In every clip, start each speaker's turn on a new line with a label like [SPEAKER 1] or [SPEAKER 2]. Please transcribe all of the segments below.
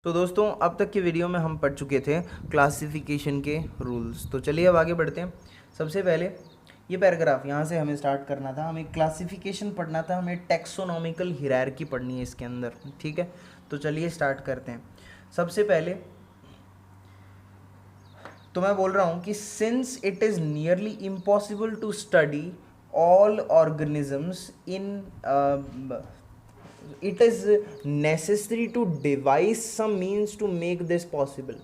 [SPEAKER 1] तो दोस्तों अब तक की वीडियो में हम पढ़ चुके थे क्लासिफिकेशन के रूल्स। तो चलिए अब आगे बढ़ते हैं। सबसे पहले ये पैराग्राफ यहाँ से हमें स्टार्ट करना था, हमें क्लासिफिकेशन पढ़ना था, हमें टैक्सोनॉमिकल हियरार्की पढ़नी है इसके अंदर। ठीक है, तो चलिए स्टार्ट करते हैं। सबसे पहले तो मैं बोल रहा हूँ कि since it is nearly impossible to study all organisms in it is necessary to devise some means to make this possible.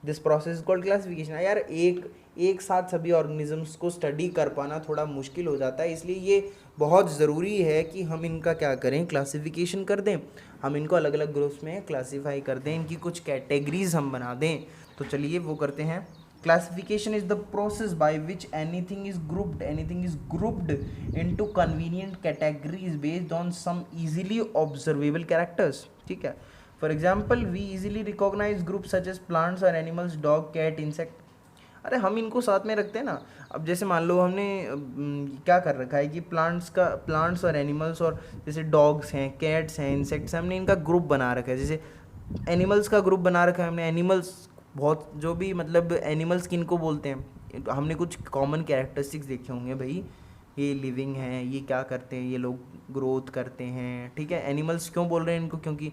[SPEAKER 1] This process is called classification। यार एक साथ सभी ऑर्गेनिजम्स को स्टडी कर पाना थोड़ा मुश्किल हो जाता है, इसलिए ये बहुत ज़रूरी है कि हम इनका क्या करें, क्लासिफिकेशन कर दें। हम इनको अलग अलग ग्रुप्स में क्लासीफाई कर दें, इनकी कुछ कैटेगरीज हम बना दें। तो चलिए वो करते हैं। Classification is the process by which anything is grouped into convenient categories based on some easily observable characters। ठीक है, for example we easily recognize groups such as plants or animals, dog, cat, insect। अरे हम इनको साथ में रखते हैं ना। अब जैसे मान लो हमने क्या कर रखा है कि प्लांट्स और एनिमल्स, और जैसे डॉग्स हैं, कैट्स हैं, इंसेक्ट्स हैं, हमने इनका ग्रुप बना रखा है। जैसे एनिमल्स का ग्रुप बना रखा है हमने। एनिमल्स बहुत जो भी मतलब एनिमल्स किनको बोलते हैं, हमने कुछ कॉमन कैरेक्टरिस्टिक्स देखे होंगे भाई, ये लिविंग हैं, ये क्या करते हैं, ये लोग ग्रोथ करते हैं। ठीक है, एनिमल्स क्यों बोल रहे हैं इनको, क्योंकि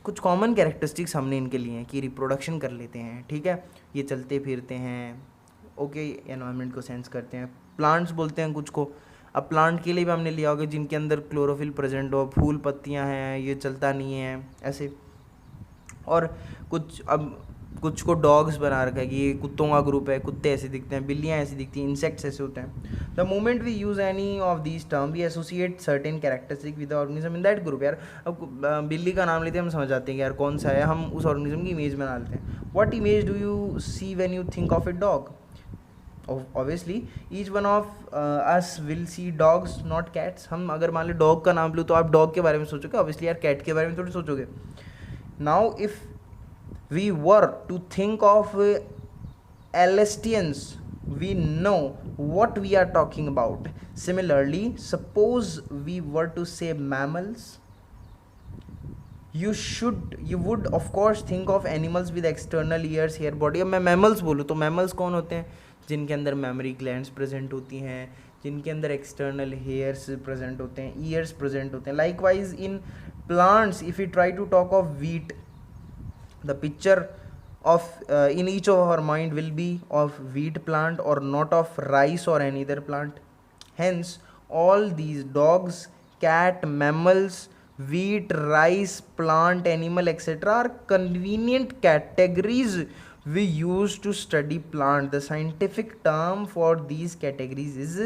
[SPEAKER 1] कुछ कॉमन कैरेक्टरिस्टिक्स हमने इनके लिए हैं कि रिप्रोडक्शन कर लेते हैं। ठीक है, ये चलते फिरते हैं, ओके, एनवायरनमेंट को सेंस करते हैं। प्लांट्स बोलते हैं कुछ को। अब प्लांट के लिए भी हमने लिया होगा जिनके अंदर क्लोरोफिल प्रेजेंट हो, फूल पत्तियां हैं, ये चलता नहीं है ऐसे। और कुछ को डॉग्स बना रखा है कि ये कुत्तों का ग्रुप है, कुत्ते ऐसे दिखते हैं, बिल्लियाँ ऐसी दिखती हैं, इंसेक्ट्स ऐसे होते हैं। The moment we use any of these term we associate certain characteristic with the organism in that group. यार अब बिल्ली का नाम लेते हैं, हम समझ जाते हैं कि यार कौन सा है, हम उस ऑर्गेनिज्म की इमेज बना लेते हैं। What image do you see when you think of a dog? Obviously each one of us will see dogs not cats. हम अगर मान लो डॉग का नाम लूँ तो आप डॉग के बारे में सोचोगे, ऑब्वियसली यार कैट के बारे में थोड़ी सोचोगे। Now if we were to think of Alestians, we know what we are talking about. Similarly, suppose we were to say mammals, you would of course think of animals with external ears, hair, body। अब मैं mammals बोलूँ तो mammals कौन होते हैं? जिनके अंदर mammary glands present होती हैं, जिनके अंदर एक्सटर्नल हेयर्स प्रेजेंट होते हैं, ईयर्स प्रेजेंट होते हैं। Likewise in plants, if you try to talk of wheat, the picture of in each of our mind will be of wheat plant or not of rice or any other plant. Hence all these dogs, cat, mammals, wheat, rice, plant, animal, etc. are convenient categories we use to study plant. The scientific term for these categories is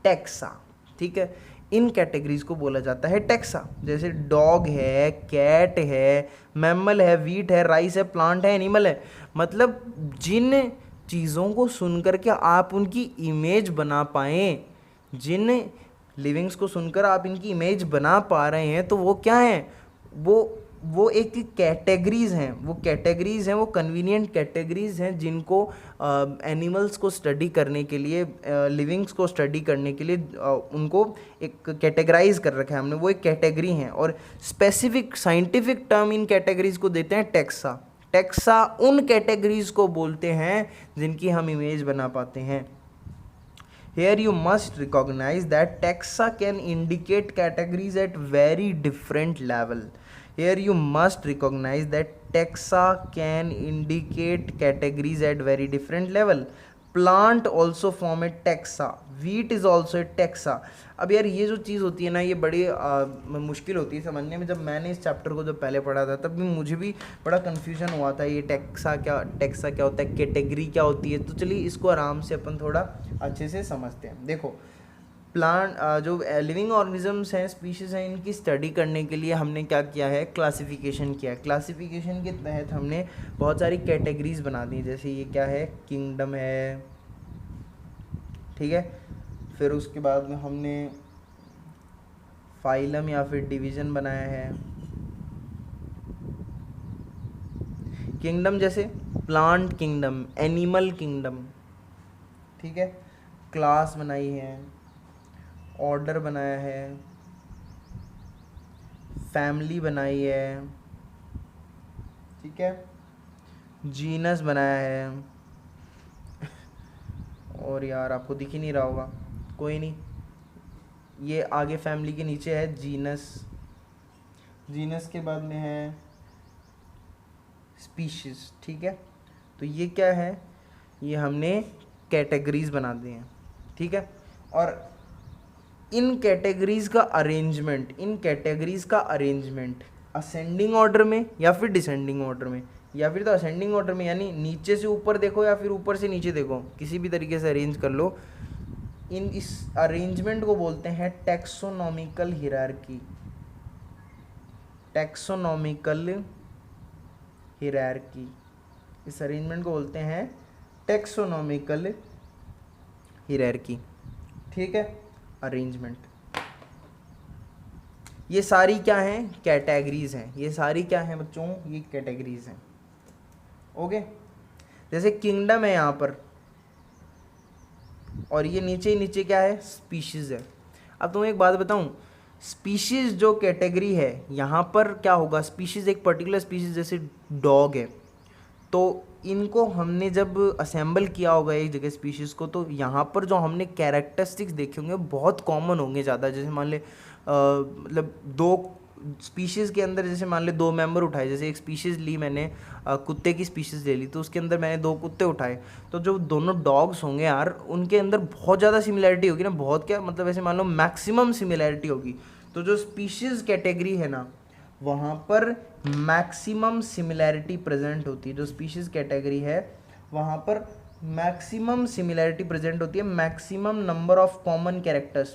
[SPEAKER 1] taxa। ठीक है, इन categories को बोला जाता है taxa. जैसे dog है, cat है, mammal है, वीट है, राइस है, प्लांट है, एनिमल है। मतलब जिन चीज़ों को सुनकर के आप उनकी इमेज बना पाएँ, जिन लिविंग्स को सुनकर आप इनकी इमेज बना पा रहे हैं, तो वो क्या हैं? वो एक कैटेगरीज हैं, वो कन्वीनियंट कैटेगरीज हैं जिनको एनिमल्स को स्टडी करने के लिए, लिविंग्स को स्टडी करने के लिए उनको एक कैटेगराइज कर रखा है हमने, वो एक कैटेगरी हैं। और specific scientific term in categories को देते हैं टैक्सा। टैक्सा उन कैटेगरीज को बोलते हैं जिनकी हम इमेज बना पाते हैं। Here you must recognize that taxa can indicate categories at very different level. Here you must recognize that taxa can indicate categories at very different level. Plant also form a taxa. Wheat is also a taxa. अब यार ये जो चीज़ होती है ना, ये बड़ी मुश्किल होती है समझने में। जब मैंने इस चैप्टर को जब पहले पढ़ा था तब भी मुझे भी बड़ा कन्फ्यूजन हुआ था, ये टैक्सा क्या होता है, कैटेगरी क्या होती है। तो चलिए इसको आराम से अपन थोड़ा अच्छे से समझते हैं। देखो, प्लांट जो लिविंग ऑर्गेनिजम्स हैं, स्पीशीज़ हैं, इनकी स्टडी करने के लिए हमने क्या किया है, क्लासिफिकेशन किया है। क्लासिफिकेशन के तहत हमने बहुत सारी कैटेगरीज बना दी। जैसे ये क्या है, किंगडम है, ठीक है। फिर उसके बाद में हमने फाइलम या फिर डिवीज़न बनाया है। किंगडम जैसे प्लांट किंगडम, एनिमल किंगडम, ठीक है। क्लास बनाई है, ऑर्डर बनाया है, फैमिली बनाई है, ठीक है, जीनस बनाया है, और यार आपको दिख ही नहीं रहा होगा, कोई नहीं, ये आगे फैमिली के नीचे है जीनस, जीनस के बाद में है स्पीशीज। ठीक है, तो ये क्या है, ये हमने कैटेगरीज बना दी हैं। ठीक है, और इन कैटेगरीज का अरेंजमेंट असेंडिंग ऑर्डर में या फिर डिसेंडिंग ऑर्डर में, या फिर तो असेंडिंग ऑर्डर में, यानी नीचे से ऊपर देखो या फिर ऊपर से नीचे देखो, किसी भी तरीके से अरेंज कर लो। इस अरेंजमेंट को बोलते हैं टैक्सोनॉमिकल हिरार्की। इस अरेंजमेंट को बोलते हैं टैक्सोनॉमिकल हिरार्की। ठीक है, अरेंजमेंट। ये सारी क्या हैं, कैटेगरीज हैं। ये सारी क्या हैं बच्चों, ये कैटेगरीज हैं। ओके, जैसे किंगडम है यहाँ पर, और ये नीचे क्या है, स्पीशीज है। अब तुम्हें एक बात बताऊं, स्पीशीज जो कैटेगरी है यहाँ पर क्या होगा, स्पीशीज एक पर्टिकुलर स्पीशीज जैसे डॉग है, तो इनको हमने जब असेंबल किया होगा एक जगह स्पीशीज़ को, तो यहाँ पर जो हमने कैरेक्टरिस्टिक्स देखे होंगे बहुत कॉमन होंगे ज़्यादा। जैसे मान ले मतलब दो स्पीशीज़ के अंदर, जैसे मान ले दो मेंबर उठाए, जैसे एक स्पीशीज़ ली मैंने, कुत्ते की स्पीशीज़ ले ली, तो उसके अंदर मैंने दो कुत्ते उठाए, तो जो दोनों डॉग्स होंगे यार, उनके अंदर बहुत ज़्यादा सिमिलैरिटी होगी ना, बहुत क्या मतलब ऐसे मान लो मैक्सिमम सिमिलैरिटी होगी। तो जो स्पीशीज़ कैटेगरी है ना, वहाँ पर मैक्सिमम सिमिलैरिटी प्रेजेंट होती है। जो स्पीशीज़ कैटेगरी है वहाँ पर मैक्सिमम सिमिलैरिटी प्रेजेंट होती है, maximum number of common characters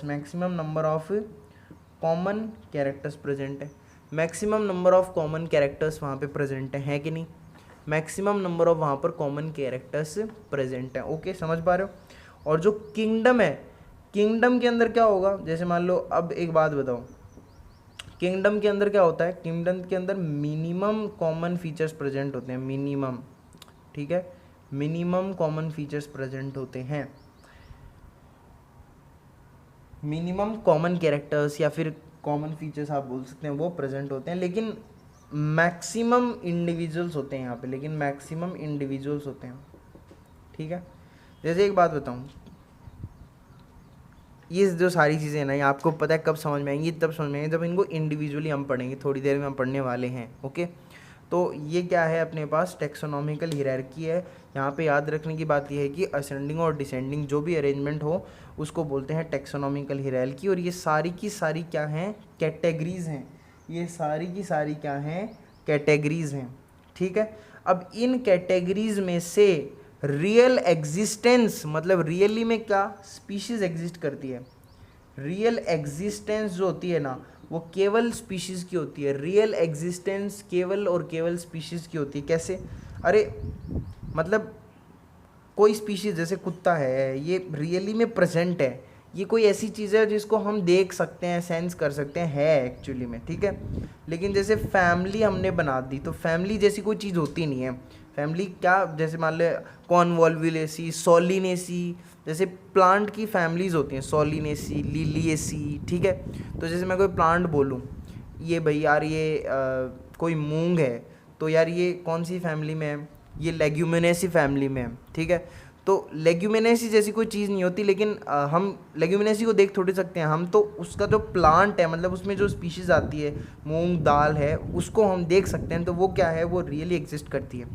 [SPEAKER 1] present है, maximum number of common characters वहाँ पे प्रेजेंट है कि नहीं, मैक्सिमम नंबर ऑफ वहाँ पर कॉमन कैरेक्टर्स प्रेजेंट हैं। ओके, समझ पा रहे हो। और जो किंगडम है, किंगडम के अंदर क्या होगा, जैसे मान लो, अब एक बात बताओ, किंगडम के अंदर क्या होता है, किंगडम के अंदर मिनिमम कॉमन फीचर्स प्रेजेंट होते हैं, मिनिमम। ठीक है, मिनिमम कॉमन फीचर्स प्रेजेंट होते हैं, मिनिमम कॉमन कैरेक्टर्स या फिर कॉमन फीचर्स आप बोल सकते हैं, वो प्रेजेंट होते हैं, लेकिन मैक्सिमम इंडिविजुअल्स होते हैं यहाँ पे, होते हैं। ठीक है, जैसे एक बात बताऊँ, ये जो सारी चीज़ें हैं ना, ये आपको पता है कब समझ में आएंगी, तब समझ में आएंगी जब इनको इंडिविजुअली हम पढ़ेंगे, थोड़ी देर में हम पढ़ने वाले हैं। ओके, तो ये क्या है, अपने पास टैक्सोनॉमिकल हिरार्की है। यहाँ पे याद रखने की बात यह है कि असेंडिंग और डिसेंडिंग जो भी अरेंजमेंट हो उसको बोलते हैं टैक्सोनॉमिकल हिरार्की। और ये सारी की सारी क्या हैं, कैटेगरीज हैं। ये सारी की सारी क्या हैं, कैटेगरीज हैं। ठीक है, अब इन कैटेगरीज में से रियल एग्जिस्टेंस, मतलब रियली में क्या स्पीशीज एग्जिस्ट करती है, रियल एग्जिस्टेंस जो होती है ना, वो केवल स्पीशीज की होती है। रियल एग्जिस्टेंस केवल और केवल स्पीशीज की होती है। कैसे, अरे मतलब कोई स्पीशीज जैसे कुत्ता है, ये रियली में प्रेजेंट है, ये कोई ऐसी चीज़ है जिसको हम देख सकते हैं, सेंस कर सकते हैं, है एक्चुअली में। ठीक है, लेकिन जैसे फैमिली हमने बना दी, तो फैमिली जैसी कोई चीज़ होती नहीं है। फैमिली क्या, जैसे मान ले कॉन्वॉल्वुलेसी, सोलिनेसी, जैसे प्लांट की फैमिलीज़ होती हैं, सोलिनेसी, लिलिएसी। ठीक है, तो जैसे मैं कोई प्लांट बोलूँ, ये भाई यार ये कोई मूंग है, तो यार ये कौन सी फैमिली में है, ये लेग्यूमिनेसी फैमिली में है। ठीक है, तो लेग्यूमिनेसी जैसी कोई चीज़ नहीं होती, लेकिन हम लेग्यूमिनेसी को देख थोड़ी सकते हैं हम, तो उसका जो प्लांट है, मतलब उसमें जो स्पीशीज़ आती है, मूंग दाल है, उसको हम देख सकते हैं, तो वो क्या है, वो रियली एग्जिस्ट करती है।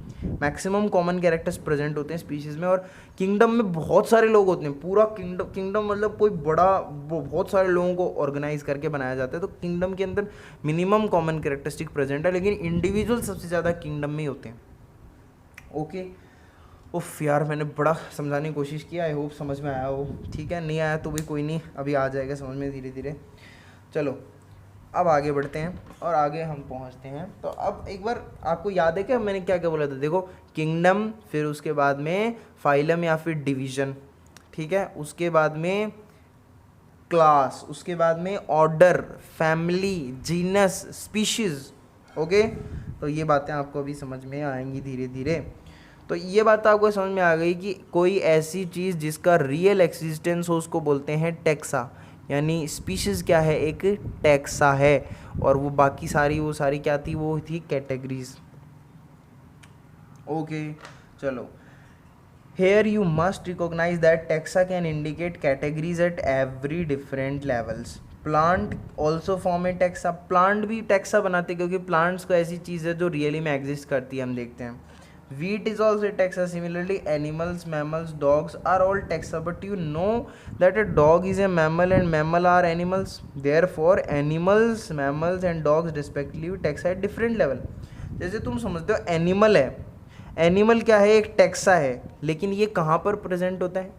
[SPEAKER 1] मैक्सिमम कॉमन कैरेक्टर्स प्रेजेंट होते हैं स्पीशीज़ में। और किंगडम में बहुत सारे लोग होते हैं, पूरा किंगडम मतलब कोई बड़ा, वो बहुत सारे लोगों को ऑर्गेनाइज करके बनाया जाता है। तो किंगडम के अंदर मिनिमम कॉमन कैरेक्टरिस्टिक प्रेजेंट है, लेकिन इंडिविजुअल सबसे ज़्यादा किंगडम में ही होते हैं। ओके, उफ यार, मैंने बड़ा समझाने की कोशिश किया, आई होप समझ में आया हो। ठीक है, नहीं आया तो भी कोई नहीं, अभी आ जाएगा समझ में धीरे धीरे। चलो अब आगे बढ़ते हैं और आगे हम पहुंचते हैं। तो अब एक बार आपको याद है कि मैंने क्या क्या बोला था, देखो किंगडम, फिर उसके बाद में फाइलम या फिर डिवीज़न, ठीक है, उसके बाद में क्लास, उसके बाद में order, family, genus, species. Okay, तो ये बातें आपको अभी समझ में आएंगी धीरे धीरे। तो ये बात आपको समझ में आ गई कि कोई ऐसी चीज़ जिसका रियल एक्सिस्टेंस हो उसको बोलते हैं टैक्सा, यानी स्पीशीज़ क्या है, एक टैक्सा है। और वो बाकी सारी, वो सारी क्या थी, वो थी कैटेगरीज। ओके चलो, here you must recognize that taxa can indicate categories at every different levels. Plant also form a taxa. Plant भी taxa बनाते हैं क्योंकि plants को ऐसी चीज़ है जो रियली में एग्जिस्ट करती है, हम देखते हैं. Wheat is also a taxa. Similarly, animals, mammals, dogs are all taxa. But you know that a dog is a mammal and mammal are animals. Therefore, animals, mammals and dogs respectively taxa at different level. जैसे तुम समझते हो animal है, animal क्या है, एक taxa है, लेकिन ये कहाँ पर प्रेजेंट होता है,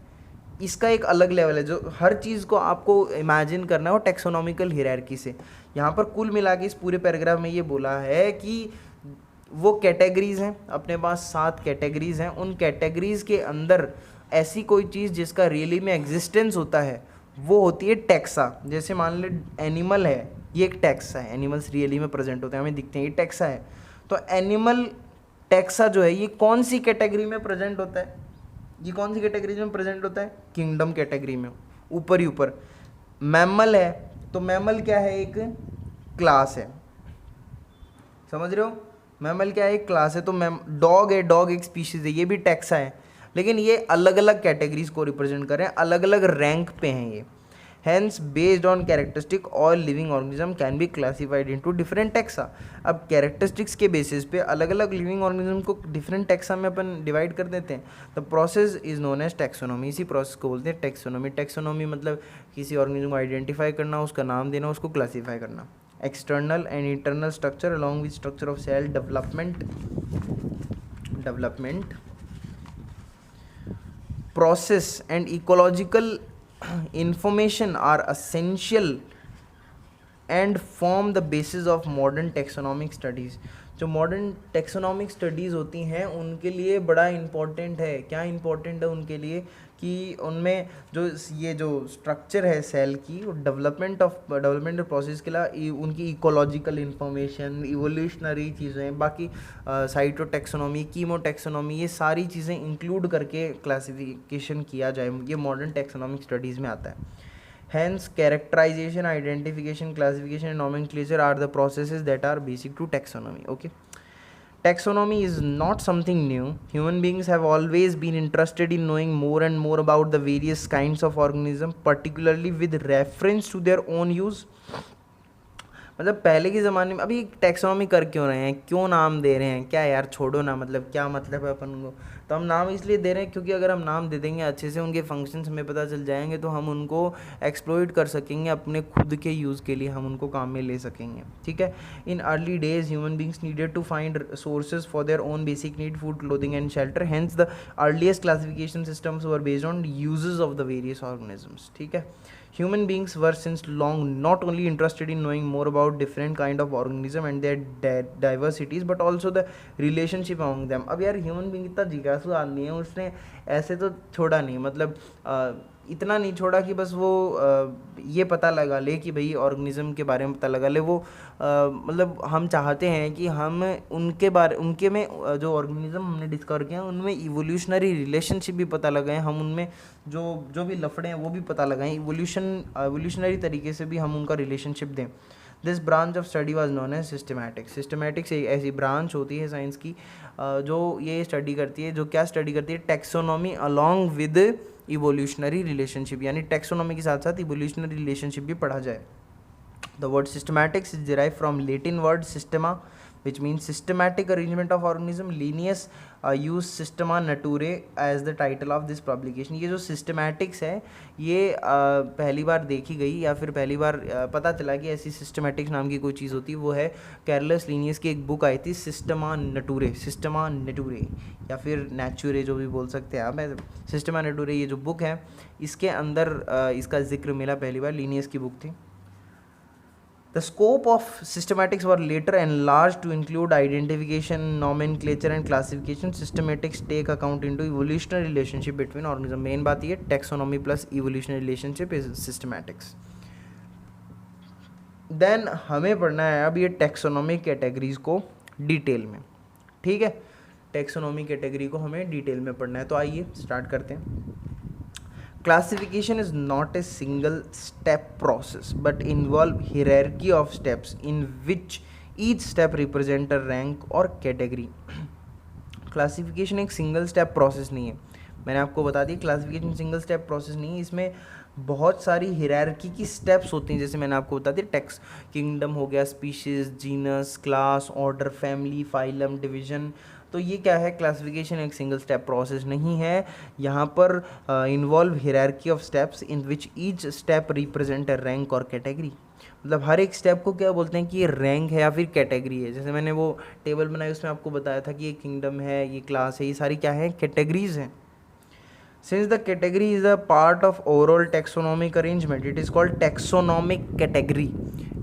[SPEAKER 1] इसका एक अलग लेवल है. जो हर चीज़ को आपको इमेजिन करना है वो टेक्सोनॉमिकल हियरार्की से. यहाँ पर कुल मिला के इस पूरे पैराग्राफ में ये बोला है कि वो कैटेगरीज हैं, अपने पास 7 कैटेगरीज हैं. उन कैटेगरीज के अंदर ऐसी कोई चीज़ जिसका रियली में एग्जिस्टेंस होता है वो होती है टैक्सा. जैसे मान ले एनिमल है, ये एक टैक्सा है, एनिमल्स रियली में प्रेजेंट होते हैं, हमें दिखते हैं, ये टैक्सा है. तो एनिमल टैक्सा जो है ये कौन सी कैटेगरी में प्रेजेंट होता है, ये कौन सी कैटेगरी में प्रेजेंट होता है, किंगडम कैटेगरी में, ऊपर ही ऊपर. मैमल है तो मैमल क्या है, एक क्लास है, समझ रहे हो. मैमल क्या है, एक क्लास है. तो डॉग है, डॉग एक स्पीशीज है, ये भी टैक्सा है, लेकिन ये अलग अलग कैटेगरीज को रिप्रेजेंट कर रहे हैं, अलग अलग रैंक पे हैं ये. Hence, based on characteristic, all living organism can be classified into different taxa. अब characteristics के basis पे अलग अलग living organism को different taxa में अपन divide कर देते हैं. The process is known as taxonomy. इसी process को बोलते हैं taxonomy. Taxonomy मतलब किसी organism को identify करना, उसका नाम देना, उसको classify करना. External and internal structure along with structure of cell development, process and ecological information are essential and form the basis of modern taxonomic studies. जो मॉडर्न टेक्सोनॉमिक स्टडीज़ होती हैं उनके लिए बड़ा इम्पॉर्टेंट है. क्या इम्पॉर्टेंट है उनके लिए कि उनमें जो ये जो स्ट्रक्चर है सेल की, वो डेवलपमेंट प्रोसेस के लिए उनकी इकोलॉजिकल इंफॉर्मेशन, इवोल्यूशनरी चीज़ें, बाकी साइटोटेक्सोनॉमी, कीमोटेक्सोनॉमी, ये सारी चीज़ें इंक्लूड करके क्लासिफिकेशन किया जाए, ये मॉडर्न टेक्सोनॉमिक स्टडीज़ में आता है. Hence, characterization, identification, classification, and nomenclature are the processes that are basic to taxonomy. Okay. Taxonomy is not something new. Human beings have always been interested in knowing more and more about the various kinds of organisms, particularly with reference to their own use. मतलब पहले के ज़माने में, अभी taxonomy कर क्यों रहे हैं, क्यों नाम दे रहे हैं, क्या यार छोड़ो ना, मतलब क्या मतलब है अपन को. तो हम नाम इसलिए दे रहे हैं क्योंकि अगर हम नाम दे देंगे अच्छे से, उनके फंक्शंस हमें पता चल जाएंगे, तो हम उनको एक्सप्लॉइट कर सकेंगे, अपने खुद के यूज़ के लिए हम उनको काम में ले सकेंगे. ठीक है. In early days human beings needed to find sources for their own basic need, food, clothing and shelter. Hence the earliest classification systems were based on uses of the various organisms. ठीक है. Human beings were since long not only interested in knowing more about different kind of organism and their diversities, but also the relationship among them. अब यार human being इतना जिज्ञासु आदमी है, उसने ऐसे तो छोड़ा नहीं, मतलब इतना नहीं छोड़ा कि बस वो ये पता लगा ले कि भाई ऑर्गेनिज्म के बारे में पता लगा ले. वो मतलब हम चाहते हैं कि हम उनके में जो ऑर्गेनिज्म हमने डिस्कवर किया उनमें इवोल्यूशनरी रिलेशनशिप भी पता लगाएं, हम उनमें जो भी लफड़े हैं वो भी पता लगाएं, इवोल्यूशनरी तरीके से भी हम उनका रिलेशनशिप दें. This branch of study was known as systematics. Systematics एक ऐसी ब्रांच होती है साइंस की जो ये स्टडी करती है, जो क्या स्टडी करती है, taxonomy along with evolutionary relationship, यानी टेक्सोनॉमी के साथ साथ इवोल्यूशनरी रिलेशनशिप भी पढ़ा जाए. The word systematics is derive from Latin word systema which means systematic arrangement of organism. Linnaeus use systema naturae as the title of this publication. ये जो systematics है ये पहली बार देखी गई या फिर पहली बार पता चला कि ऐसी systematics नाम की कोई चीज़ होती है, वो है कैरलस लीनियस की एक बुक आई थी सिस्टमा नेटूरे या फिर नेचुरे जो भी बोल सकते हैं आप. सिस्टमा नेटूरे ये जो बुक है इसके अंदर इसका जिक्र मिला पहली बार, लीनियस की बुक थी. The scope of systematics were later enlarged to include identification, nomenclature and classification. Systematics take account into evolutionary relationship between organisms. Main बात ये taxonomy plus evolutionary relationship is systematics. Then हमें पढ़ना है अब ये taxonomy categories को detail में. ठीक है, taxonomy कैटेगरी को हमें डिटेल में पढ़ना है, तो आइए स्टार्ट करते हैं. Classification is not a single step process but involve hierarchy of steps in which each step represent a rank or category. Classification एक सिंगल स्टेप प्रोसेस नहीं है, मैंने आपको बता दिया क्लासिफिकेशन सिंगल स्टेप प्रोसेस नहीं है, इसमें बहुत सारी हियरार्की की स्टेप्स होती हैं, जैसे मैंने आपको बता दिया टेक्स किंगडम हो गया, species, genus, class, order, family, phylum, division. तो ये क्या है, क्लासिफिकेशन एक सिंगल स्टेप प्रोसेस नहीं है, यहाँ पर involve hierarchy of steps in which each step represent a rank और कैटेगरी। मतलब हर एक स्टेप को क्या बोलते हैं कि ये रैंक है या फिर कैटेगरी है। जैसे मैंने वो टेबल बनाई उसमें आपको बताया था कि ये किंगडम है, ये क्लास है, ये सारी क्या है, कैटेगरीज हैं। Since the category is a part of overall taxonomic arrangement, it is called taxonomic category.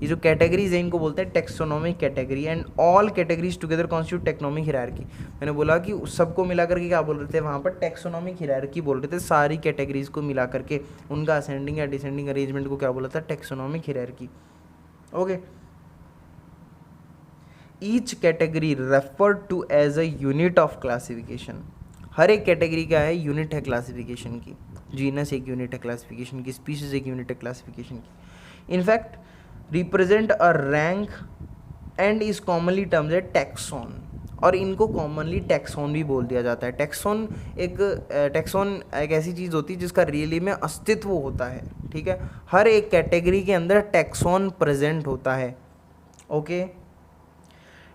[SPEAKER 1] ये जो कैटेगरीज है इनको बोलते हैं taxonomic category, and all categories together constitute taxonomic hierarchy. मैंने बोला कि सबको मिला करके क्या बोल रहे थे वहाँ पर, टेक्सोनॉमिक हियरार्की बोल रहे थे, सारी कैटेगरीज को मिला करके उनका असेंडिंग या डिसेंडिंग अरेंजमेंट को क्या बोला था, taxonomic hierarchy. Okay, each category referred to as a unit of classification. हर एक कैटेगरी क्या है, यूनिट है क्लासिफिकेशन की। जीनस एक यूनिट है क्लासिफिकेशन की, स्पीशीज एक यूनिट है क्लासिफिकेशन की। In fact represent a rank and is commonly terms A taxon, और इनको कॉमनली टैक्सॉन भी बोल दिया जाता है। टैक्सॉन एक ऐसी चीज़ होती है जिसका रियली में अस्तित्व होता है, ठीक है। हर एक कैटेगरी के अंदर टैक्सॉन प्रेजेंट होता है। Okay,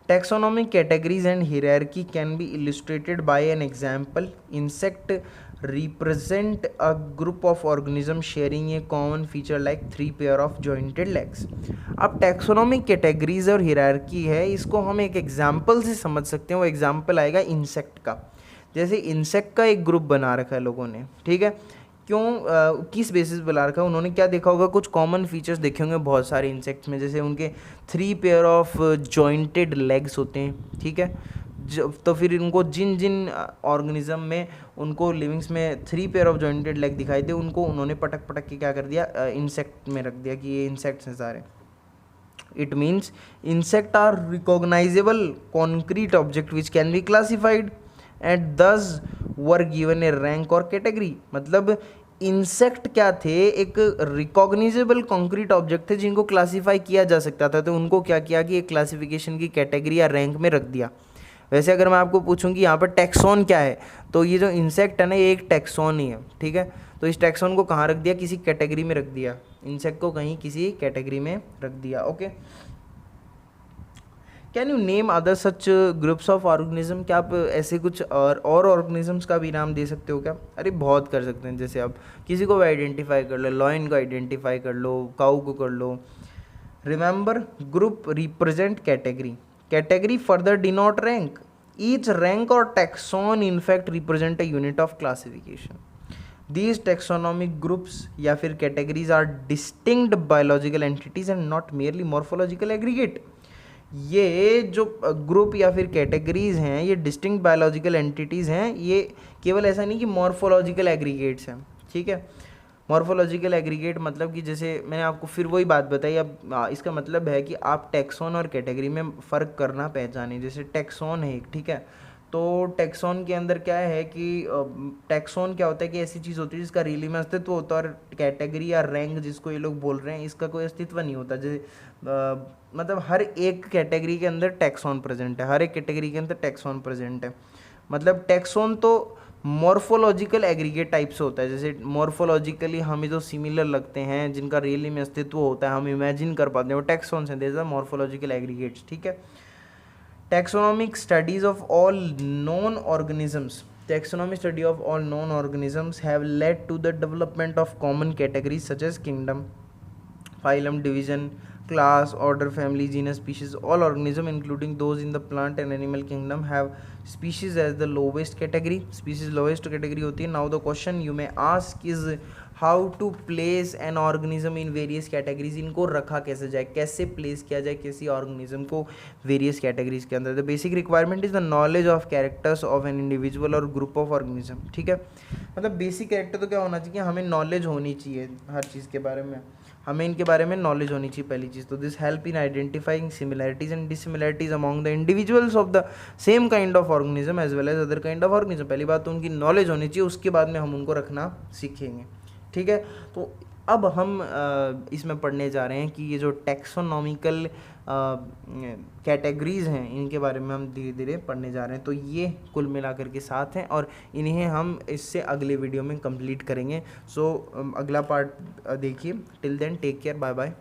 [SPEAKER 1] taxonomic categories and hierarchy can be illustrated by an example. Insect represent a group of organisms sharing a common feature like 3 pair of jointed legs. अब taxonomic categories और hierarchy है, इसको हम एक example से समझ सकते हैं। वो एग्जाम्पल आएगा इंसेक्ट का। जैसे इंसेक्ट का एक ग्रुप बना रखा है लोगों ने, ठीक है, क्यों किस बेसिस पे ला रखा है, उन्होंने क्या देखा होगा, कुछ कॉमन फीचर्स देखे होंगे बहुत सारे इंसेक्ट्स में, जैसे उनके 3 पेयर ऑफ जॉइंटेड लेग्स होते हैं, ठीक है। तो फिर उनको जिन जिन ऑर्गेनिज्म में उनको लिविंग्स में 3 पेयर ऑफ जॉइंटेड लेग दिखाई दे, उनको उन्होंने पटक पटक के क्या कर दिया, इंसेक्ट में रख दिया कि ये इंसेक्ट्स हैं सारे। It means insect are recognizable concrete object which can be classified and thus were given a rank और कैटेगरी। मतलब इंसेक्ट क्या थे, एक रिकॉग्नाइजेबल कॉन्क्रीट ऑब्जेक्ट थे जिनको क्लासीफाई किया जा सकता था, तो उनको क्या किया कि एक क्लासिफिकेशन की कैटेगरी या रैंक में रख दिया। वैसे अगर मैं आपको पूछूं कि यहाँ पर टैक्सॉन क्या है, तो ये जो इंसेक्ट है ना, ये एक टैक्सॉन ही है, ठीक है। तो इस टैक्सॉन को कहाँ रख दिया, किसी कैटेगरी में रख दिया, इंसेक्ट को कहीं किसी कैटेगरी में रख दिया। Okay, can you name other such groups of organism? क्या आप ऐसे कुछ और ऑर्गेनिजम्स का भी नाम दे सकते हो क्या? अरे बहुत कर सकते हैं। जैसे आप किसी को भी आइडेंटिफाई कर लो, लॉयन को आइडेंटिफाई कर लो, काऊ को कर लो। Remember, group represent category, category further denote rank, each rank और taxon in fact represent a unit of classification. These taxonomic groups या फिर categories are distinct biological entities and not merely morphological aggregate. ये जो group या फिर categories हैं, ये distinct biological entities हैं, ये केवल ऐसा नहीं कि मॉर्फोलॉजिकल एग्रीगेट्स हैं, ठीक है। मॉर्फोलॉजिकल एग्रीगेट मतलब कि जैसे मैंने आपको फिर वही बात बताई, अब इसका मतलब है कि आप टैक्सॉन और कैटेगरी में फ़र्क करना पहचानें। जैसे टैक्सॉन है एक, ठीक है, तो टैक्सॉन के अंदर क्या है कि टैक्सॉन क्या होता है कि ऐसी चीज़ होती है जिसका रियली में अस्तित्व होता है, और कैटेगरी या रैंक जिसको ये लोग बोल रहे हैं, इसका कोई अस्तित्व नहीं होता। जैसे मतलब हर एक कैटेगरी के अंदर टैक्सॉन प्रेजेंट है, हर एक कैटेगरी के अंदर टैक्सॉन प्रेजेंट है। मतलब टैक्सॉन तो मॉर्फोलॉजिकल एग्रीगेट टाइप से होता है। जैसे मॉर्फोलॉजिकली हमें जो सिमिलर लगते हैं, जिनका रियली में अस्तित्व होता है, हम इमेजिन कर पाते हैं, वो टैक्सॉन्स हैं, देयर आर मॉर्फोलॉजिकल एग्रीगेट्स, ठीक है। Taxonomic studies of all known organisms. Taxonomic study of all known organisms have led to the development of common categories such as kingdom, phylum, division, class, order, family, genus, species. All organisms, including those in the plant and animal kingdom, have species as the lowest category. Species lowest category होती है. Now the question you may ask is how to place an organism in various categories. इनको रखा कैसे जाए, कैसे place किया जाए किसी ऑर्गेनिज्म को वेरियस कैटेगरीज के अंदर। The basic requirement is the knowledge of characters of an individual और ग्रुप ऑफ ऑर्गेनिज्म, ठीक है। मतलब बेसिक कैरेक्टर तो क्या होना चाहिए, हमें नॉलेज होनी चाहिए हर चीज़ के बारे में, हमें इनके बारे में नॉलेज होनी चाहिए पहली चीज़ तो। This help in identifying similarities and dissimilarities among the individuals of the same kind of organism as well as other kind of organism. पहली बात तो उनकी नॉलेज होनी चाहिए, उसके बाद में हम उनको रखना सीखेंगे, ठीक है। तो अब हम इसमें पढ़ने जा रहे हैं कि ये जो टैक्सोनॉमिकल कैटेगरीज हैं इनके बारे में हम धीरे धीरे पढ़ने जा रहे हैं। तो ये कुल मिलाकर के साथ हैं और इन्हें हम इससे अगले वीडियो में कंप्लीट करेंगे। सो अगला पार्ट देखिए। Till then take care, bye bye.